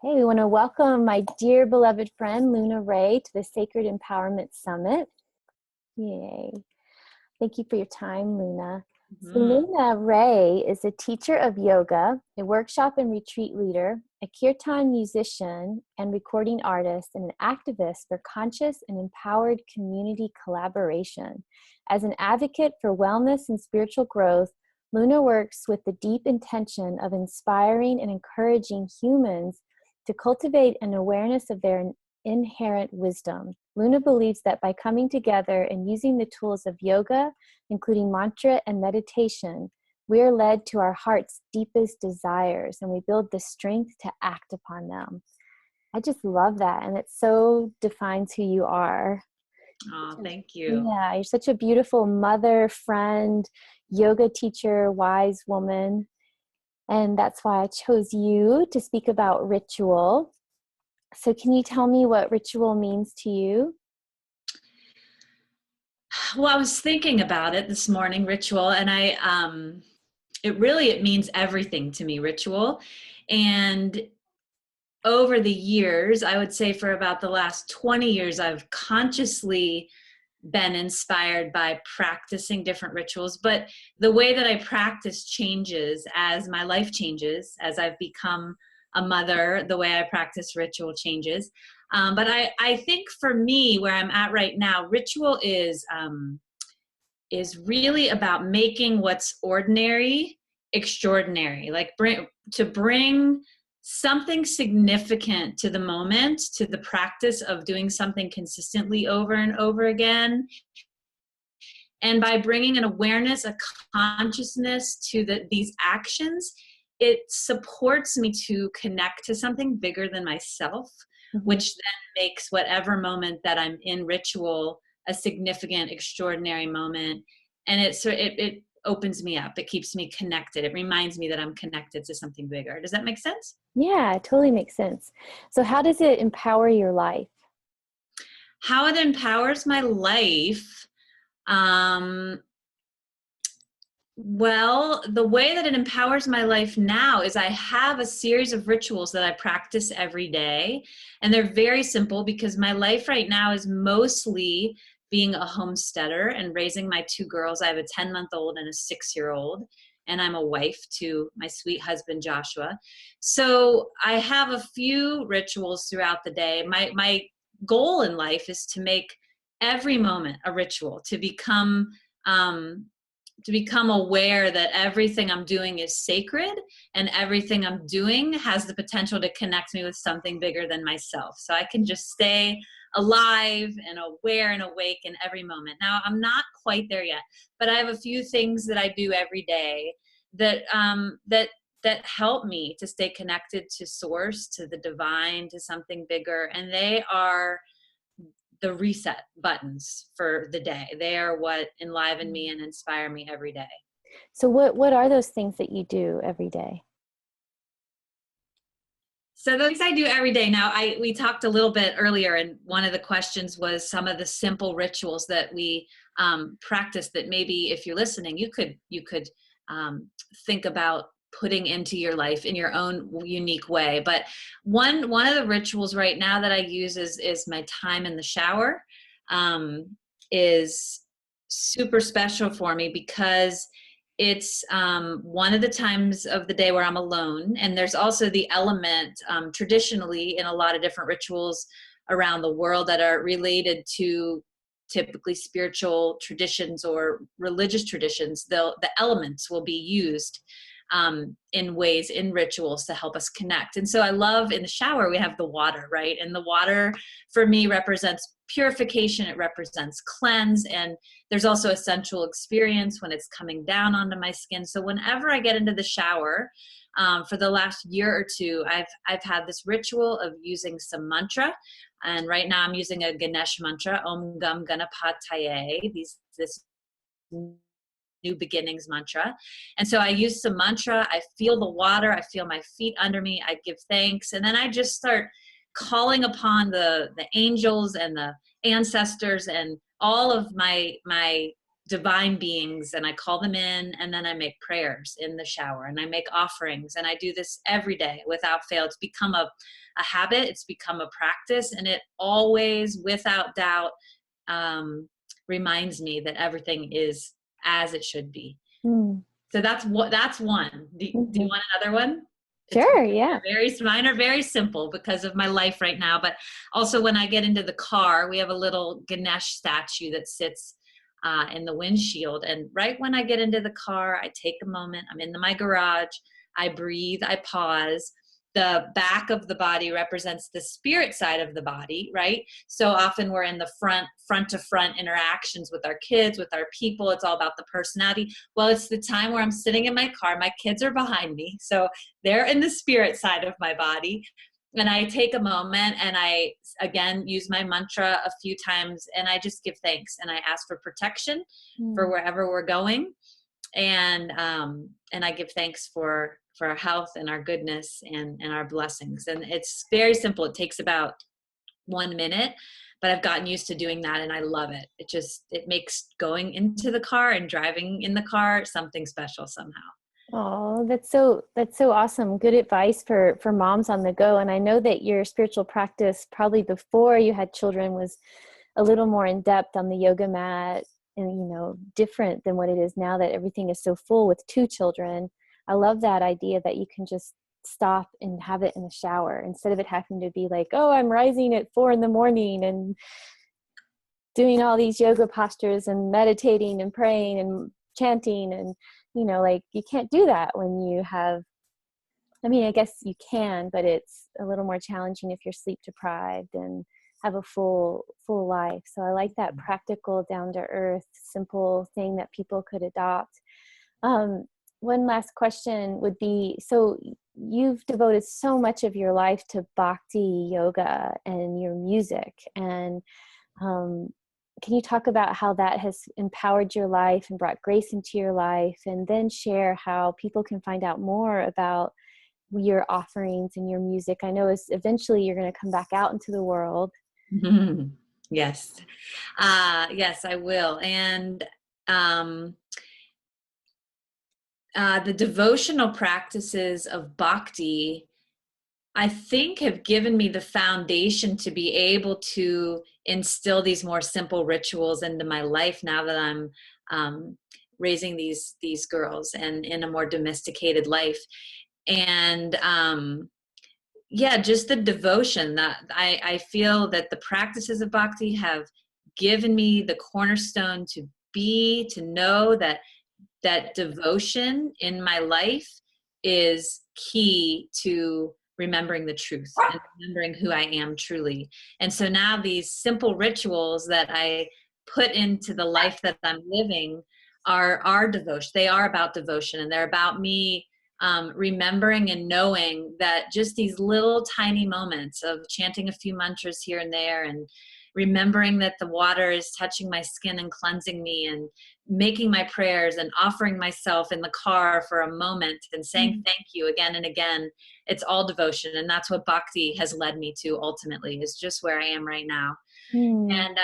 Hey, we want to welcome my dear beloved friend Luna Ray to the Sacred Empowerment Summit. Yay. Thank you for your time, Luna. So Mhm. Luna Ray is a teacher of yoga, a workshop and retreat leader, a kirtan musician and recording artist, and an activist for conscious and empowered community collaboration. As an advocate for wellness and spiritual growth, Luna works with the deep intention of inspiring and encouraging humans to cultivate an awareness of their inherent wisdom. Luna believes that by coming together and using the tools of yoga, including mantra and meditation, we are led to our heart's deepest desires and we build the strength to act upon them. I just love that, and it so defines who you are. Oh, thank you. Yeah, you're such a beautiful mother, friend, yoga teacher, wise woman. And that's why I chose you to speak about ritual. So can you tell me what ritual means to you? Well, I was thinking about it this morning, ritual, and it means everything to me, ritual. And over the years, I would say for about the last 20 years, I've consciously been inspired by practicing different rituals. But the way that I practice changes as my life changes, as I've become a mother, the way I practice ritual changes. But I think for me, where I'm at right now, ritual is really about making what's ordinary extraordinary, like bring something significant to the moment, to the practice of doing something consistently over and over again. And by bringing an awareness, a consciousness to these actions, it supports me to connect to something bigger than myself, Mm-hmm. which then makes whatever moment that I'm in ritual a significant, extraordinary moment. And it opens me up. It keeps me connected. It reminds me that I'm connected to something bigger. Does that make sense? Yeah, it totally makes sense. So how does it empower your life? How it empowers my life. Um, Well, the way that it empowers my life now is I have a series of rituals that I practice every day. And they're very simple because my life right now is mostly being a homesteader and raising my two girls. I have a 10-month-old and a 6-year-old, and I'm a wife to my sweet husband, Joshua. So I have a few rituals throughout the day. My goal in life is to make every moment a ritual, um, to become aware that everything I'm doing is sacred and everything I'm doing has the potential to connect me with something bigger than myself. So I can just stay alive and aware and awake in every moment. Now, I'm not quite there yet, but I have a few things that I do every day that help me to stay connected to source, to the divine, to something bigger. And they are the reset buttons for the day. They are what enliven me and inspire me every day. So what are those things that you do every day? So those I do every day. Now, we talked a little bit earlier, and one of the questions was some of the simple rituals that we practice. That maybe, if you're listening, you could think about putting into your life in your own unique way. But one of the rituals right now that I use is my time in the shower. Is super special for me because it's one of the times of the day where I'm alone. And there's also the element traditionally in a lot of different rituals around the world that are related to typically spiritual traditions or religious traditions. The elements will be used in ways, in rituals, to help us connect. And so I love, in the shower, we have the water, right? And the water for me represents purification, it represents cleanse, and there's also a sensual experience when it's coming down onto my skin. So whenever I get into the shower, for the last year or two, I've had this ritual of using some mantra. And right now I'm using a Ganesh mantra, Om Gam Ganapataye, this new beginnings mantra. And so I use some mantra, I feel the water, I feel my feet under me, I give thanks, and then I just start calling upon the angels and the ancestors and all of my divine beings, and I call them in, and then I make prayers in the shower, and I make offerings, and I do this every day without fail. It's become a habit. It's become a practice, and it always, without doubt, reminds me that everything is as it should be. So that's one. Do you want another one? Sure. Yeah. Mine are very simple because of my life right now. But also when I get into the car, we have a little Ganesh statue that sits in the windshield. And right when I get into the car, I take a moment. I'm in my garage. I breathe. I pause. The back of the body represents the spirit side of the body, right? So often we're in the front to front interactions with our kids, with our people. It's all about the personality. Well, it's the time where I'm sitting in my car. My kids are behind me. So they're in the spirit side of my body. And I take a moment and I, again, use my mantra a few times, and I just give thanks and I ask for protection for wherever we're going. And I give thanks for our health and our goodness and our blessings. And it's very simple. It takes about 1 minute, but I've gotten used to doing that and I love it. It makes going into the car and driving in the car something special somehow. Oh, that's so awesome. Good advice for moms on the go. And I know that your spiritual practice probably before you had children was a little more in depth on the yoga mat, and different than what it is now that everything is so full with 2 children. I love that idea that you can just stop and have it in the shower instead of it having to be like, oh, I'm rising at 4 a.m. and doing all these yoga postures and meditating and praying and chanting. And, you can't do that when you have, I guess you can, but it's a little more challenging if you're sleep deprived and have a full life. So I like that practical, down to earth, simple thing that people could adopt. One last question would be, so you've devoted so much of your life to bhakti yoga and your music, and can you talk about how that has empowered your life and brought grace into your life, and then share how people can find out more about your offerings and your music? I know eventually you're going to come back out into the world. Yes. Yes, I will. And the devotional practices of bhakti, I think, have given me the foundation to be able to instill these more simple rituals into my life now that I'm raising these girls and in a more domesticated life. And just the devotion that I feel that the practices of bhakti have given me the cornerstone to know that devotion in my life is key to remembering the truth and remembering who I am truly. And so now these simple rituals that I put into the life that I'm living are devotion. They are about devotion, and they're about me remembering and knowing that just these little tiny moments of chanting a few mantras here and there, and remembering that the water is touching my skin and cleansing me, and making my prayers and offering myself in the car for a moment and saying thank you again and again. It's all devotion. And that's what bhakti has led me to ultimately, is just where I am right now. And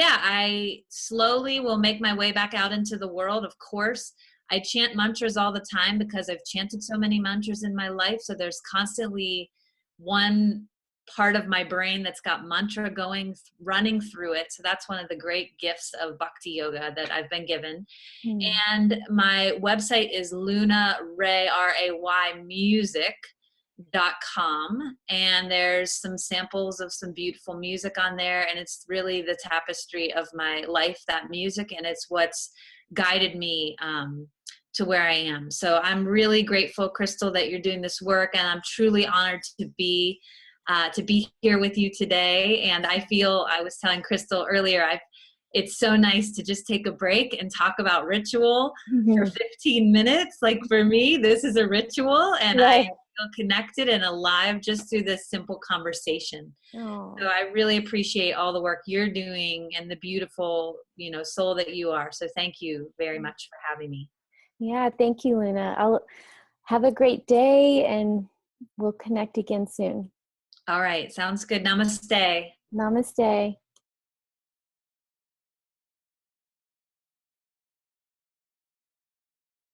I slowly will make my way back out into the world. Of course, I chant mantras all the time because I've chanted so many mantras in my life. So there's constantly one part of my brain that's got mantra running through it. So that's one of the great gifts of bhakti yoga that I've been given. And my website is LunaRay, RAY music.com. And there's some samples of some beautiful music on there. And it's really the tapestry of my life, that music. And it's what's guided me to where I am. So I'm really grateful, Crystal, that you're doing this work. And I'm truly honored to be here with you today. And I was telling Crystal earlier, it's so nice to just take a break and talk about ritual for 15 minutes. Like for me, this is a ritual, and I feel connected and alive just through this simple conversation. So I really appreciate all the work you're doing and the beautiful, soul that you are. So thank you very much for having me. Yeah, thank you, Luna. I'll have a great day, and we'll connect again soon. All right. Sounds good. Namaste. Namaste.